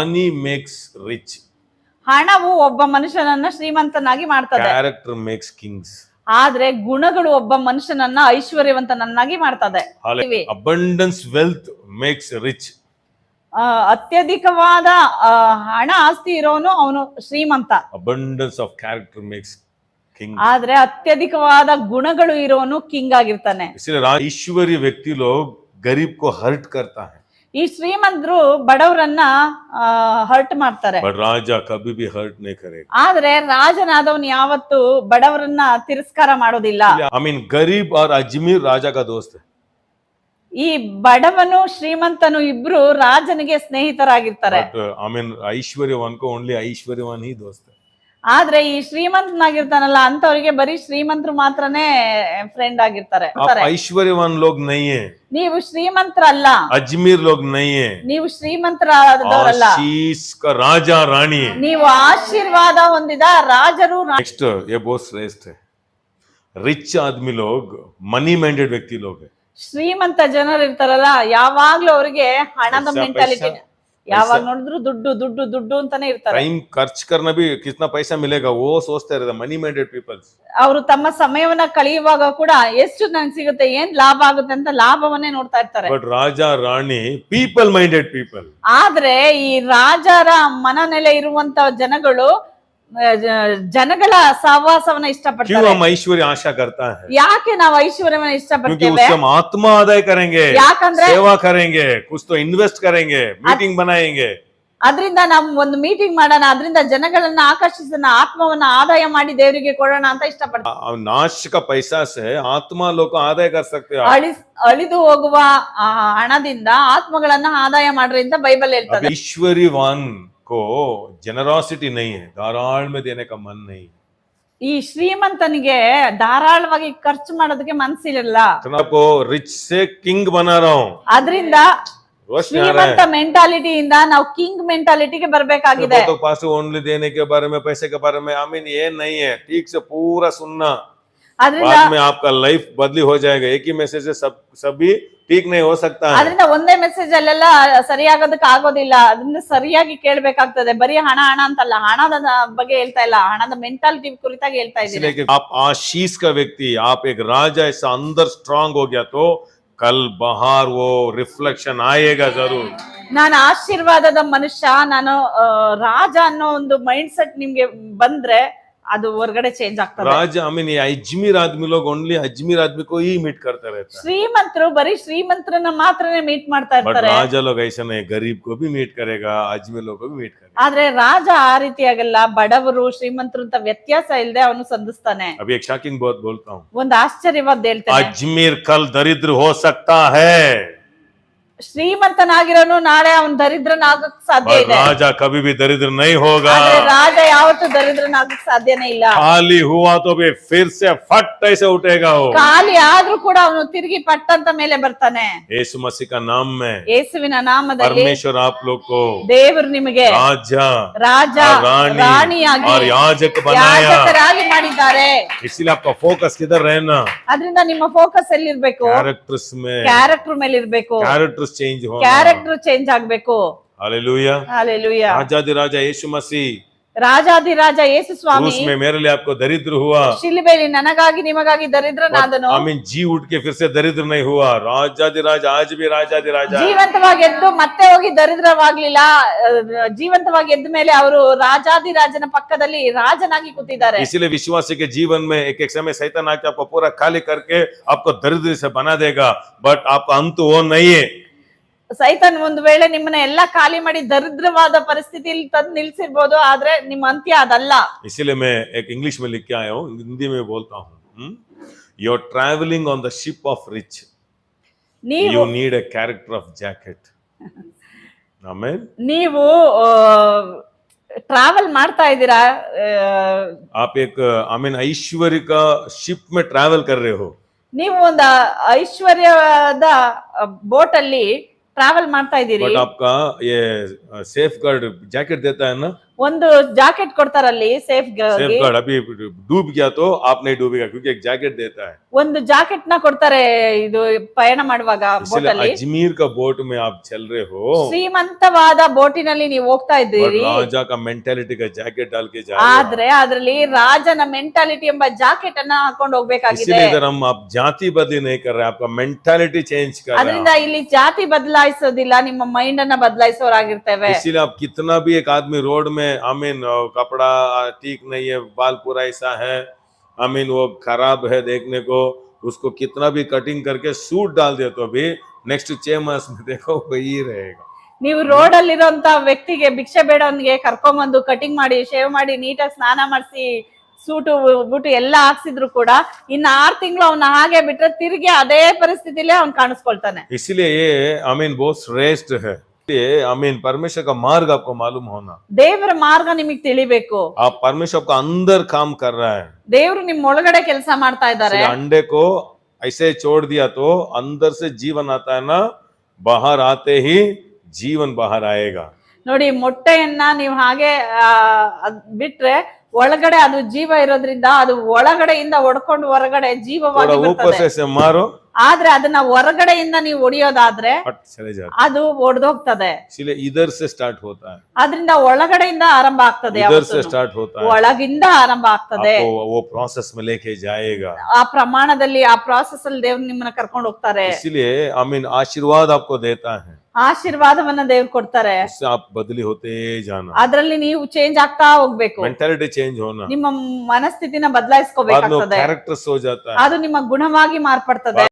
money makes rich. ಹಣವು ಒಬ್ಬ ಮನುಷ್ಯನನ್ನ ಶ್ರೀಮಂತನಾಗಿ ಮಾಡ್ತದೆ. Character makes kings. ಆದ್ರೆ ಗುಣಗಳು ಒಬ್ಬ ಮನುಷ್ಯನನ್ನ ಐಶ್ವರ್ಯವಂತನನ್ನಾಗಿ ಮಾಡ್ತದೆ. Abundance wealth makes rich. ಅತ್ಯಧಿಕವಾದ ಹಣ ಆಸ್ತಿ ಇರೋನು ಅವನು ಶ್ರೀಮಂತ. Abundance of character makes king. ಆದ್ರೆ ಅತ್ಯಧಿಕವಾದ ಗುಣಗಳು ಇರೋನು ಕಿಂಗ್ ಆಗಿರ್ತಾನೆ. इसलिए ऐश्वर्य व्यक्ति लोग गरीब को हर्ट करता है. ಈ ಶ್ರೀಮಂತರು ಬಡವರನ್ನ ಹರ್ಟ್ ಮಾಡ್ತಾರೆ. बट राजा कभी भी हर्ट नहीं करेगा. ಆದ್ರೆ ರಾಜನಾದವನು ಯಾವತ್ತು ಬಡವರನ್ನ ತಿರಸ್ಕಾರ ಮಾಡೋದಿಲ್ಲ. I mean गरीब और अजमीर राजा का दोस्त है. ಈ ಬಡವನು ಶ್ರೀಮಂತನು ಇಬ್ರು ರಾಜನಿಗೆ ಸ್ನೇಹಿತರಾಗಿರ್ತಾರೆ. I mean ऐश्वर्यवान को ओनली ऐश्वर्यवान ही दोस्त है. ಆದ್ರೆ ಈ ಶ್ರೀಮಂತನಾಗಿರ್ತಾನಲ್ಲ ಅಂತವರಿಗೆ ಬರೀ ಶ್ರೀಮಂತರು ಮಾತ್ರನೇ ಫ್ರೆಂಡ್ ಆಗಿರ್ತಾರೆ. ऐश्वर्यवान लोग नहीं है. ನೀವು ಶ್ರೀಮಂತರಲ್ಲ. अजमीर लोग नहीं है. ನೀವು ಶ್ರೀಮಂತರಾದವರಲ್ಲ. आशीष का राजा रानी है. ನೀವು ಆಶೀರ್ವಾದ ಹೊಂದಿದ ರಾಜರು. नेक्स्ट ये बहुत श्रेष्ठ है. रिच आदमी लोग मनी माइंडेड व्यक्ति लोग है. ಶ್ರೀಮಂತ ಜನರು ಇರ್ತಾರಲ್ಲ ಯಾವಾಗ್ಲೂ ಅವರಿಗೆ ಹಣದ ಮೆಂಟಾಲಿಟಿ, ಯಾವಾಗ ನೋಡಿದ್ರು ದುಡ್ಡು ದುಡ್ಡು ದುಡ್ಡು ಅಂತಾನೆ ಇರ್ತಾರೆ. टाइम खर्च करना भी कितना पैसा मिलेगा वो सोचते रहते मनी माइंडेड पीपल्स. ಅವರು ತಮ್ಮ ಸಮಯವನ್ನ ಕಳೆಯುವಾಗ ಕೂಡ ಎಷ್ಟು ನನಗೆ ಸಿಗುತ್ತೆ, ಏನ್ ಲಾಭ ಆಗುತ್ತೆ ಅಂತ ಲಾಭವನ್ನೇ ನೋಡ್ತಾ ಇರ್ತಾರೆ. But Raja Rani people minded people. ಆದ್ರೆ ಈ ರಾಜರ ಮನನೆಲೆ ಇರುವಂತ ಜನಗಳು ಜನಗಳ ಸಹವಾಸವನ್ನ ಇಷ್ಟಪಡ್ತಾರೆ. ಐಶ್ವರ್ಯ ಆಶಾ करता है. ಯಾಕೆ ನಾವು ಐಶ್ವರ್ಯವನ್ನ ಇಷ್ಟಪಡ್ತೇವೆ? ಆತ್ಮ ಆದಾಯ करेंगे, ಯಾಕಂದ್ರೆ ಸೇವಾ करेंगे, कुछ तो इन्वेस्ट करेंगे, मीटिंग बनाएंगे. ಅದರಿಂದ ನಾವು ಒಂದು ಮೀಟಿಂಗ್ ಮಾಡೋಣ, ಅದರಿಂದ ಜನಗಳನ್ನ ಆಕರ್ಷಿಸೋಣ, ಆತ್ಮವನ್ನ ಆದಾಯ ಮಾಡಿ ದೇವರಿಗೆ ಕೊಡೋಣ ಅಂತ ಇಷ್ಟಪಡ್ತಾರೆ. ನಾಶ का पैसा से आत्मा लोग आदाय कर सकते हैं. ಅಳಿದು ಹೋಗುವ ಹಣದಿಂದ ಆತ್ಮಗಳನ್ನ ಆದಾಯ ಮಾಡ್ರಿ ಅಂತ ಬೈಬಲ್ ಹೇಳ್ತದೆ. ಐಶ್ವರ್ಯವಾನ್ को जनरॉसिटी नहीं है, धाराल में देने का मन नहीं. ಈ ಶ್ರೀಮಂತನಿಗೆ ಧಾರಾಳವಾಗಿ ಖರ್ಚು ಮಾಡೋದಕ್ಕೆ ಮನಸ್ಸಿರಲ್ಲ. आपको रिच से किंग बना रहा हूं. ಅದರಿಂದ ಶ್ರೀಮಂತ ಮೆಂಟಾಲಿಟಿಯಿಂದ ನಾವು ಕಿಂಗ್ ಮೆಂಟಾಲಿಟಿಗೆ ಬರಬೇಕಾಗಿದೆ. तो पास ओनली देने के बारे में, पैसे के बारे में, आई मीन ये नहीं है. ठीक से पूरा सुनना, बाद में आपका लाइफ बदली हो जाएगा. एक ही मैसेज से सभी ठीक नहीं हो सकता है. ಅದರಿಂದ ಒಂದೇ ಮೆಸೇಜ್ ಅಲ್ಲೆಲ್ಲ ಸರಿಯಾಗೋದಕ್ಕೆ ಆಗೋದಿಲ್ಲ. ಅದನ್ನ ಸರಿಯಾಗಿ ಕೇಳಬೇಕಾಗ್ತದೆ. ಬರೀ ಹಣ ಹಣ ಅಂತಲ್ಲ, ಹಣದ ಬಗ್ಗೆ ಹೇಳ್ತಾ ಇಲ್ಲ, ಹಣದ ಮೆಂಟಾಲಿಟಿ ಕುರಿತಾಗಿ ಹೇಳ್ತಾ ಇದ್ದೀನಿ. आप आशीष का व्यक्ति, आप एक राजा ऐसा अंदर स्ट्रांग हो गया तो कल बाहर वो रिफ्लेक्शन आएगा जरूर. ನಾನು ಆಶೀರ್ವಾದದ ಮನುಷ್ಯ, ನಾನು ರಾಜ ಅನ್ನೋ ಒಂದು ಮೈಂಡ್ ಸೆಟ್ ನಿಮ್ಗೆ ಬಂದ್ರೆ ಅದು ಹೊರಗಡೆ ಚೇಂಜ್ ಆಗ್ತದೆ. राजा आई मीन अजमीर आदमी लोग ओनली अजमीर आदमी को ही मीट करते रहते हैं. ಶ್ರೀಮಂತರು ಬರೀ ಶ್ರೀಮಂತರನ್ನ ಮಾತ್ರನೇ ಮೀಟ್ ಮಾಡ್ತಾ ಇರ್ತಾರೆ. बट राजा लोग ऐसा नहीं, गरीब को भी मीट करेगा, अजमीर लोग को भी मीट करेगा. ಆದ್ರೆ ರಾಜ ಆ ರೀತಿಯಾಗಲ್ಲ, ಬಡವರು ಶ್ರೀಮಂತರು ಅಂತ ವ್ಯತ್ಯಾಸ ಇಲ್ಲದೆ ಅವನು ಸಂಧಿಸ್ತಾನೆ. अभी एक शॉकिंग बात बोलता हूँ. ಒಂದು ಆಶ್ಚರ್ಯವಾದ ಹೇಳ್ತೇನೆ. अजमीर कल दरिद्र हो सकता है, ಶ್ರೀಮಂತನಾಗಿರೋನು ನಾಳೆ ಅವನು ದರಿದ್ರನಾಗಕ್ ಸಾಧ್ಯ ಇದೆ. राजा कभी भी दरिद्र नहीं होगा. ಆದ್ರೆ ರಾಜ ಯಾವತ್ತೂ ದರಿದ್ರನಾಗಕ್ ಸಾಧ್ಯನೇ ಇಲ್ಲ. खाली हुआ तो भी फिर से फट ऐसे उठेगा वो. ಖಾಲಿ ಆದ್ರೂ ಕೂಡ ಅವನು ತಿರುಗಿ ಪಟ್ಟಂತ ಮೇಲೆ ಬರ್ತಾನೆ. यीशु मसीह का नाम में, ಯೇಸುವಿನ ನಾಮದಲ್ಲಿ परमेश्वर आप लोग को ದೇವರು ನಿಮಗೆ राजा, ರಾಜ, ರಾಣಿಯಾಗಿ, और याजक बनाया. ಯಾಜಕರಾಗಿ ಮಾಡಿದ್ದಾರೆ. इसलिए आपका फोकस किधर रहना? ಅದರಿಂದ ನಿಮ್ಮ ಫೋಕಸ್ ಎಲ್ಲಿರ್ಬೇಕು? कैरेक्टर्स में. ಕ್ಯಾರೆಕ್ಟರ್ ಮೇಲೆ ಇರ್ಬೇಕು. कैरेक्टर्स चेंज होना. ಕ್ಯಾರೆಕ್ಟರ್ ಚೇಂಜ್ ಆಗ್ಬೇಕು. Hallelujah, hallelujah. राजाधिराजा यीशु मसीह ರಾಜಾಧಿರಾಜ ಯೇಸು ಸ್ವಾಮಿ क्रूस में मेरे लिए आपको दरिद्र हुआ. ಶಿಲುಬೆಯಲ್ಲಿ ನನಗಾಗಿ ನಿಮಗಾಗಿ ದರಿದ್ರನಾದನು. आमीन. जी उठ के फिर से दरिद्र नहीं हुआ. राजाधिराज आज भी राजाधिराजा. ಜೀವಂತವಾಗಿ ಎದ್ದು ಮತ್ತೆ ಹೋಗಿ ದರಿದ್ರವಾಗ್ಲಿಲ್ಲ. ಜೀವಂತವಾಗಿ ಎದ್ದ ಮೇಲೆ ಅವರು ರಾಜಾಧಿರಾಜನ ಪಕ್ಕದಲ್ಲಿ ರಾಜನಾಗಿ ಕೂತಿದ್ದಾರೆ. इसलिए विश्वासी के जीवन में एक एक समय शैतान आके आपको पूरा खाली करके आपको दरिद्र से बना देगा, बट आपका अंत वो नहीं है. ಸೈತಾನ್ ಒಂದು ವೇಳೆ ನಿಮ್ಮನ್ನ ಎಲ್ಲಾ ಖಾಲಿ ಮಾಡಿ ದರಿದ್ರವಾದ ಪರಿಸ್ಥಿತಿಯಲ್ಲಿ ತಂದು ನಿಲ್ಸಿರ್ಬೋದು, ಆದ್ರೆ ನಿಮ್ಮ ಅಂತ್ಯ ಅದಲ್ಲ. इसीलिए मैं एक इंग्लिश में लिख के आया हूँ, हिंदी में बोलता हूँ. You are travelling on the ship of rich, you need a character of jacket. Amen. ನೀವು ट्रैवल ಮಾಡ್ತಾ ಇದ್ದೀರಾ, आप एक आमीन ऐश्वर्य का शिप में ट्रैवल कर रहे हो. ನೀವು ಒಂದು ಐಶ್ವರ್ಯದ ಬೋಟ್ ಅಲ್ಲಿ ट्रैवल ಮಾಡ್ತಾ ಇದ್ದೀರಿ. बट आपका ये सेफ गार्ड जैकेट देता है ना, ಒಂದು ಜಾಕೆಟ್ ಕೊಡ್ತಾರಲ್ಲಿ ಸೇಫ್ सेफ गार्ड अभी डूब गया तो आप नहीं डूबेगा क्योंकि एक जैकेट देता है। ಒಂದು ಜಾಕೆಟ್ ನ ಕೊಡ್ತಾರೆ ಇದು ಪಯಣ ಮಾಡುವಾಗ ಬೋಟ್ इसलिए ಅಲ್ಲಿ अजमेर का बोट में आप चल रहे हो, ಶ್ರೀಮಂತವಾದ ಬೋಟಿನಲ್ಲಿ ನೀವು ಹೋಗ್ತಾ और ಇದ್ದೀರಿ, राजा का मेंटालिटी का जैकेट डाल के जा रहे ಆದ್ರೆ ಅದ್ರಲ್ಲಿ ರಾಜನ ಮೆಂಟಾಲಿಟಿ ಎಂಬ ಜಾಕೆಟ್ ಅನ್ನ ಹಾಕೊಂಡು हो। ಹೋಗ್ಬೇಕಾಗಿದೆ. इसीलिए इधर हम आप जाति बदली नहीं कर रहे, आपका मेंटालिटी चेंज कर रहे ಅದರಿಂದ ಇಲ್ಲಿ ಜಾತಿ ಬದಲಾಯಿಸೋದಿಲ್ಲ, ನಿಮ್ಮ ಮೈಂಡ್ ಅನ್ನ ಬದಲಾಯಿಸೋರಾಗಿರ್ತೇವೆ. हैं। इसीलिए आप कितना भी एक आदमी रोड में आमीन कपड़ा ठीक नहीं है, बाल पूरा ऐसा है, आमीन वो खराब है देखने को, उसको कितना भी कटिंग करके सूट डाल दे तो भी नेक्स्ट 6 मास में देखो वही रहेगा। ನೀವು ರೋಡ್ ಅಲ್ಲಿರುವಂತ ವ್ಯಕ್ತಿಗೆ, ಭಿಕ್ಷೆ ಬೇಡವನ್ಗೆ ಕರ್ಕೊಂಬಂದು ಕಟಿಂಗ್ ಮಾಡಿ, ಶೇವ್ ಮಾಡಿ, ನೀಟಾಗಿ ಸ್ನಾನ ಮಾಡಿಸಿ, ಸೂಟು ಬೂಟು ಎಲ್ಲ ಹಾಕ್ಸಿದ್ರು ಕೂಡ ಇನ್ನು 6 ತಿಂಗಳು ಅವನ ಹಾಗೆ ಬಿಟ್ರೆ ತಿರುಗಿ ಅದೇ ಪರಿಸ್ಥಿತಿಲೇ ಅವ್ನು ಕಾಣಿಸ್ಕೊಳ್ತಾನೆ. इसलिए ये आमीन बहुत श्रेष्ठ है। ये आमीन परमेश्वर का मार्ग आपको मालूम होना, ದೇವರ ಮಾರ್ಗ ನಿಮಗೆ ತಿಳಿಬೇಕು. आप परमेश्वर का अंदर काम कर रहा है। ದೇವ್ರು ನಿಮ್ ಒಳಗಡೆ ಕೆಲಸ ಮಾಡ್ತಾ ಇದ್ದಾರೆ. इसलिए अंडे को ऐसे छोड़ दिया तो अंदर से जीवन आता है ना, बाहर आते ही जीवन बाहर आएगा। ನೋಡಿ, ಮೊಟ್ಟೆಯನ್ನ ನೀವು ಹಾಗೆ ಬಿಟ್ರೆ ಒಳಗಡೆ ಅದು ಜೀವ ಇರೋದ್ರಿಂದ ಅದು ಒಳಗಡೆಯಿಂದ ಒಡ್ಕೊಂಡು ಹೊರಗಡೆ ಜೀವವಾಗಿ थोड़ा ऊपर ಬರ್ತದೆ. से मारो, ಆದ್ರೆ ಅದನ್ನ ಹೊರಗಡೆಯಿಂದ ನೀವು ಹೊಡಿಯೋದಾದ್ರೆ फट चले जाते। ಅದು ಒಡೆದೋಗ್ತದೆ. इसलिए इधर से स्टार्ट होता है, ಅದರಿಂದ ಒಳಗಡೆಯಿಂದ ಆರಂಭ ಆಗ್ತದೆ, इधर से ಯಾವತ್ತೂನು. स्टार्ट होता है, ಒಳಗಿಂದ ಆರಂಭ ಆಗ್ತದೆ. आपको वो प्रोसेस में लेके जाएगा। ಆ ಪ್ರಮಾಣದಲ್ಲಿ, ಆ ಪ್ರಾಸೆಸ್ ಅಲ್ಲಿ ದೇವ್ರು ನಿಮ್ಮನ್ನ ಕರ್ಕೊಂಡು ಹೋಗ್ತಾರೆ. इसलिए आमीन आशीर्वाद आपको देता है, ಆಶೀರ್ವಾದವನ್ನ ದೇವ್ರು ಕೊಡ್ತಾರೆ. उससे आप बदली होते जाना, ಅದ್ರಲ್ಲಿ ನೀವು ಚೇಂಜ್ ಆಗ್ತಾ ಹೋಗ್ಬೇಕು. मेंटालिटी चेंज होना, ನಿಮ್ಮ ಮನಸ್ಥಿತಿನ बाद में ಬದಲಾಯಿಸ್ಕೋಬೇಕಾಗ್ತದೆ. कैरेक्टर्स हो जाता है। ಅದು ನಿಮ್ಮ ಗುಣವಾಗಿ ಮಾರ್ಪಡ್ತದೆ.